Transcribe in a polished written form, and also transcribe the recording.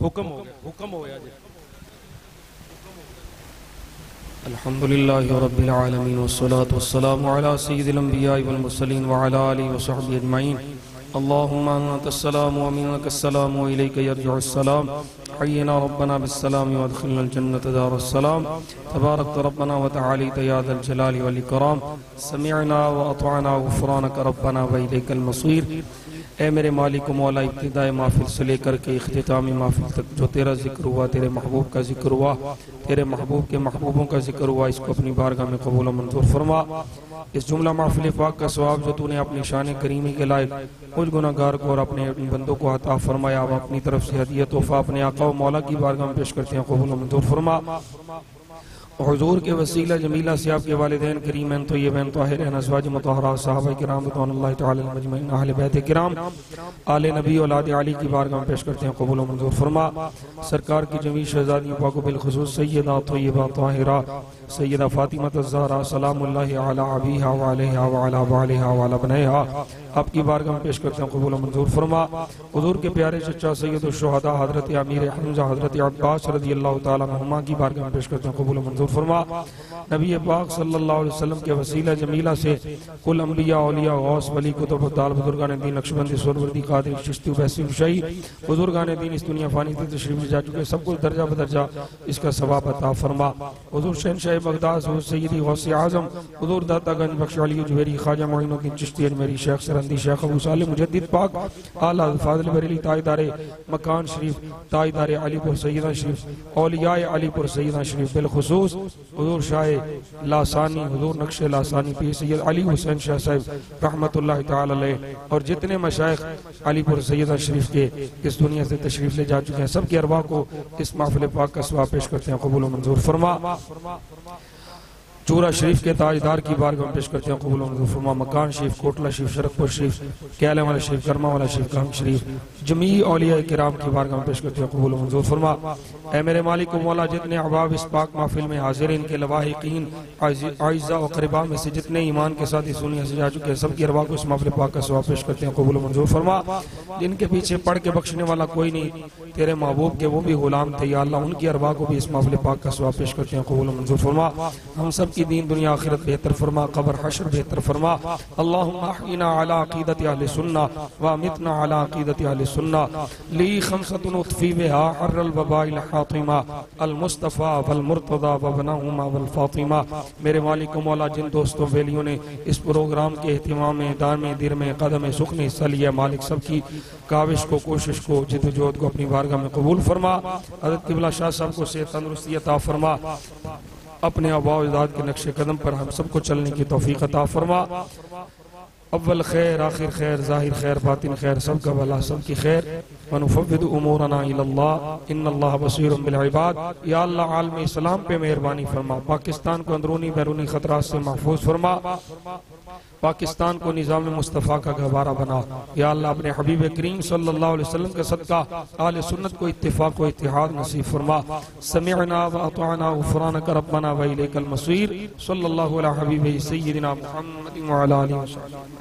हुक्म हो गया, हुक्म हो गया जी। अल्हम्दुलिल्लाहि रब्बिल आलमीन वस्सलातु वस्सलामु अला सय्यिदिल अंबिया'i वल मुरसलीन व अला आलिहि व सहबिहि अजमईन। अल्लाहुम्मा अंतस्सलामु व मिनकस्सलामु व इलैका यरजिउस्सलाम। हय्यिना रब्बना बिस्सलाम वअदखिलनल जन्नता दारुस्सलाम। तबारकत रब्बना व तआलैता या दल जलाली वल इकराम। समिअना व अतअना गुफ़रानक रब्बना व इलैकल मसीर। ए मेरे मालिक मौला, इब्तिदाए महफिल से लेकर के इख्तितामी महफिल तक जो तेरा जिक्र हुआ, तेरे महबूब का जिक्र हुआ, तेरे महबूब के महबूबों का जिक्र हुआ, इसको अपनी बारगाह में कबूल और मंजूर फरमा। इस जुमला महफिल पाक का सवाब जो तूने अपनी शान करीमी के लायक मुझ गुनाहगार को और अपने बंदों को अता फरमाया, अब अपनी तरफ से हदिया तोहफा अपने आका व मौला की बारगाह में पेश करते हैं, कबूल और मंजूर फरमा। हुजूर के वसीला जमीला से आपके वालिदैन करीमैन तय्यबैन ताहिरीन अज़वाज मुतहहरा सहाबा किराम रिज़वानुल्लाहि तआला अलैहिम अजमईन अहले बैत किराम आले नबी औलाद अली की बारगाह में पेश करते हैं, कबूल व मंजूर फरमा। सरकार की जमी शहज़ादियों पाक बिलखुसूस सय्यदा तय्यबा ताहिरा सय्यदा फातिमा ज़हरा सलामुल्लाहि अला अबीहा व अलैहा व अला बालिहा व अला बनैहा आपकी बारगाह में पेश करते हैं, कबूल व मंजूर फरमा। हुजूर के प्यारे चचा सैयदुश शुहदा हज़रत अमीर हमज़ा हज़रत अब्बास रज़ियल्लाहु तआला अन्हुमा की बारगाह में पेश करते हैं, कबूल व मंजूर फरमा। नबी पाक सल्लल्लाहु अलैहि वसल्लम के वसीला जमीला से कुल अंबिया औलिया गौस वली कुतुब दाल बुजुर्गान दीन नक्शबंदी सुरवरदी कादिर चिश्ती वैसी हुशई बुजुर्गान दीन इस दुनिया फानी से तशरीफ जा चुके, सबको दर्जा बदर्जा इसका सवाब अता फरमा। हुजूर शहंशाह बगदाद सय्यदी गौसे आज़म हुजूर दातागंज बख्श अली जुवेरी ख्वाजा मोइनुद्दीन चिश्ती अजमेरी शेख सरंदी शेख अबू सालिह मुजद्दिद पाक आला फाज़िल बरेली ताजदारे मकान शरीफ ताजदारे अलीपुर सैयदा शरीफ औलियाए अलीपुर सैयदा शरीफ बिलखुसूस हुजूर शाह लासानी हुजूर नक्शे लासानी पीर सैयद अली हुसैन शाह साहब रहमतुल्लाहि तआला अलैह और जितने मशाइख अलीपुर सैयदा शरीफ के इस दुनिया से तशरीफ ले जा चुके हैं, सबकी अरवाह को इस महफिल पाक का सवाब पेश करते हैं, कबूल व मंजूर फरमा। चूरा शरीफ के ताजदार की बारगाह में पेश करते हैं, कबूल व मंजूर फरमा। मकान शरीफ, कोटला शरीफ, शरकपुर शरीफ, कैले वाला शरीफ, कर्मा वाला शरीफ, गाम शरीफ, जमी औलिया किराम की बारगाह में पेश करते हैं, कबूल व मंजूर फरमा। ऐ मेरे मालिक मौला, जितने अहबाब इस पाक महफिल में हाजिर, इनके लवाहिकीन आइज़ा और क़रीबा में से जितने ईमान के साथ इस दुनिया से जा चुके हैं, सबकी अरवाह को इस महफिल पाक का सवाब पेश करते हैं, कबूल व मंजूर फरमा। जिनके पीछे पढ़ के बख्शने वाला कोई नहीं, तेरे महबूब के वो भी गुलाम थे, या अल्लाह उनकी अरवाह को भी इस महफिल पाक का सवाब पेश करते हैं, कबूल व मंजूर फरमा। हम सब की दीन दुनिया आखिरत बेहतर फरमा, कब्र हश्र बेहतर फरमा। अल्लाहुम्मा अहयिना अला अक़ीदति अहले सुन्ना व अमितना अला अक़ीदति अहले सुन्ना ली खमसतुन उत्फ़ी बिहा हर्रल वबाइल हातिमा अल मुस्तफ़ा वल मुर्तज़ा व बनाहुमा वल फातिमा। मेरे मालिक मौला, जिन दोस्तों वेलियों ने इस प्रोग्राम के एहतिमाम में दामे दिर में कदम सुख में हिस्सा लिया, मालिक सबकी काविश को, कोशिश को, जिद्दोजहद को अपनी बारगाह में कबूल फरमा। हज़रत क़िबला शाह साहब को सेहत तंदुरुस्ती अता फरमा। अपने आबाओ अजदाद के नक्शे कदम पर हम सबको चलने की तौफीक अता फरमा। अव्वल खैर, आखिर खैर, ज़ाहिर खैर, बातिन खैर, सबका भला, सबकी खैर। वनुफ़व्विदु उमूरना इलल्लाह इन्नल्लाह बसीरुम बिल इबाद। या अल्लाह आलम इस्लाम पे मेहरबानी फरमा, पाकिस्तान को अंदरूनी बैरूनी खतरात से महफूज फरमा, पाकिस्तान को निज़ाम मुस्तफ़ा का गहवारा बना। या अल्लाह अपने हबीब करीम सल्लल्लाहु अलैहि वसल्लम के सदका आले सुन्नत को इत्तिफाक व इत्तिहाद नसीब फरमा। समिअना व अतअना गुफ़रानक रब्बना व इलैकल मसीर। सल्लल्लाहु अला हबीबिही सय्यिदिना मुहम्मद व अला आलिहि व सल्लम।